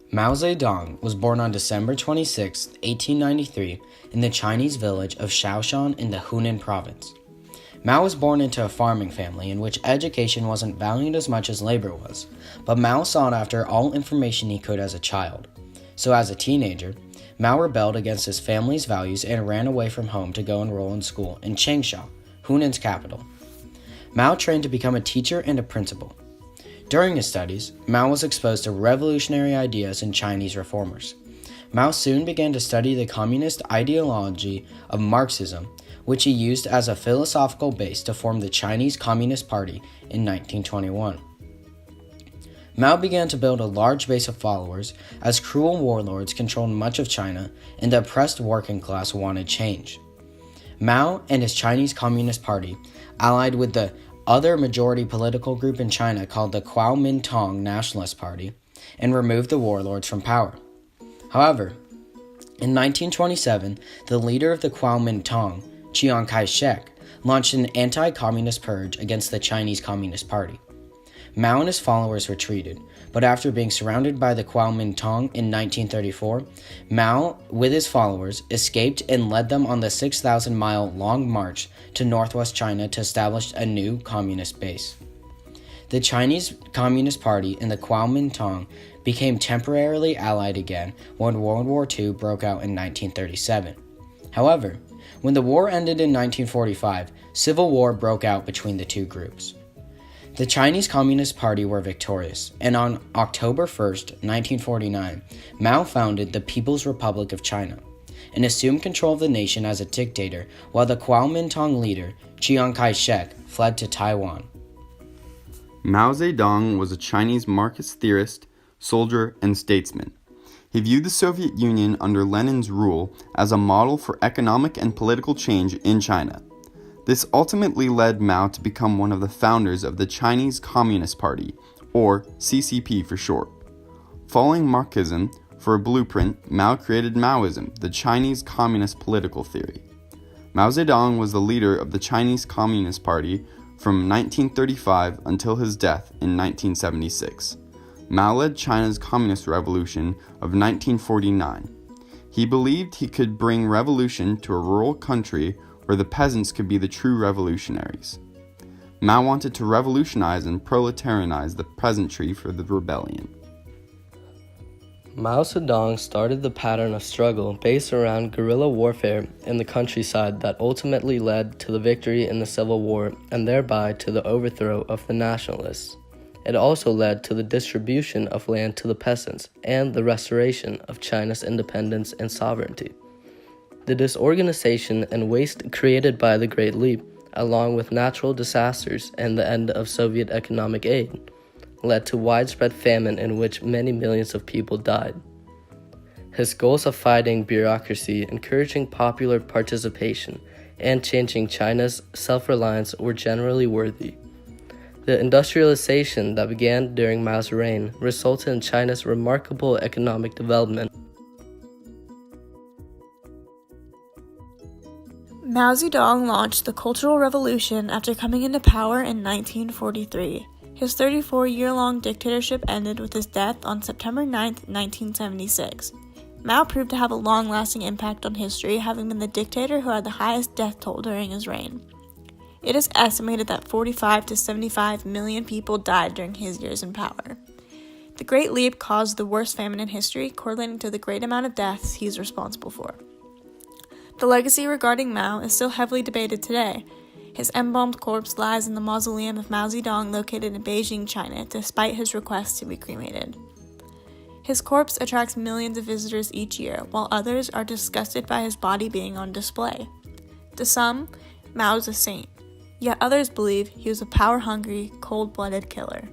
Mao Zedong was born on December 26, 1893, in the Chinese village of Shaoshan in the Hunan province. Mao was born into a farming family in which education wasn't valued as much as labor was, but Mao sought after all information he could as a child. So as a teenager, Mao rebelled against his family's values and ran away from home to go enroll in school in Changsha, Hunan's capital. Mao trained to become a teacher and a principal. During his studies, Mao was exposed to revolutionary ideas and Chinese reformers. Mao soon began to study the communist ideology of Marxism, which he used as a philosophical base to form the Chinese Communist Party in 1921. Mao began to build a large base of followers as cruel warlords controlled much of China and the oppressed working class wanted change. Mao and his Chinese Communist Party allied with the other majority political group in China called the Kuomintang Nationalist Party and removed the warlords from power. However, in 1927, the leader of the Kuomintang, Chiang Kai-shek, launched an anti-communist purge against the Chinese Communist Party. Mao and his followers retreated, but after being surrounded by the Kuomintang in 1934, Mao, with his followers, escaped and led them on the 6,000-mile-long march to northwest China to establish a new communist base. The Chinese Communist Party and the Kuomintang became temporarily allied again when World War II broke out in 1937. However, when the war ended in 1945, civil war broke out between the two groups. The Chinese Communist Party were victorious, and on October 1, 1949, Mao founded the People's Republic of China and assumed control of the nation as a dictator while the Kuomintang leader, Chiang Kai-shek, fled to Taiwan. Mao Zedong was a Chinese Marxist theorist, soldier, and statesman. He viewed the Soviet Union under Lenin's rule as a model for economic and political change in China. This ultimately led Mao to become one of the founders of the Chinese Communist Party, or CCP for short. Following Marxism for a blueprint, Mao created Maoism, the Chinese communist political theory. Mao Zedong was the leader of the Chinese Communist Party from 1935 until his death in 1976. Mao led China's Communist Revolution of 1949. He believed he could bring revolution to a rural country where the peasants could be the true revolutionaries. Mao wanted to revolutionize and proletarianize the peasantry for the rebellion. Mao Zedong started the pattern of struggle based around guerrilla warfare in the countryside that ultimately led to the victory in the Civil War and thereby to the overthrow of the nationalists. It also led to the distribution of land to the peasants and the restoration of China's independence and sovereignty. The disorganization and waste created by the Great Leap, along with natural disasters and the end of Soviet economic aid, led to widespread famine in which many millions of people died. His goals of fighting bureaucracy, encouraging popular participation, and changing China's self-reliance were generally worthy. The industrialization that began during Mao's reign resulted in China's remarkable economic development. Mao Zedong launched the Cultural Revolution after coming into power in 1943. His 34-year-long dictatorship ended with his death on September 9, 1976. Mao proved to have a long-lasting impact on history, having been the dictator who had the highest death toll during his reign. It is estimated that 45 to 75 million people died during his years in power. The Great Leap caused the worst famine in history, correlating to the great amount of deaths he is responsible for. The legacy regarding Mao is still heavily debated today. His embalmed corpse lies in the mausoleum of Mao Zedong located in Beijing, China, despite his request to be cremated. His corpse attracts millions of visitors each year, while others are disgusted by his body being on display. To some, Mao is a saint, yet others believe he was a power-hungry, cold-blooded killer.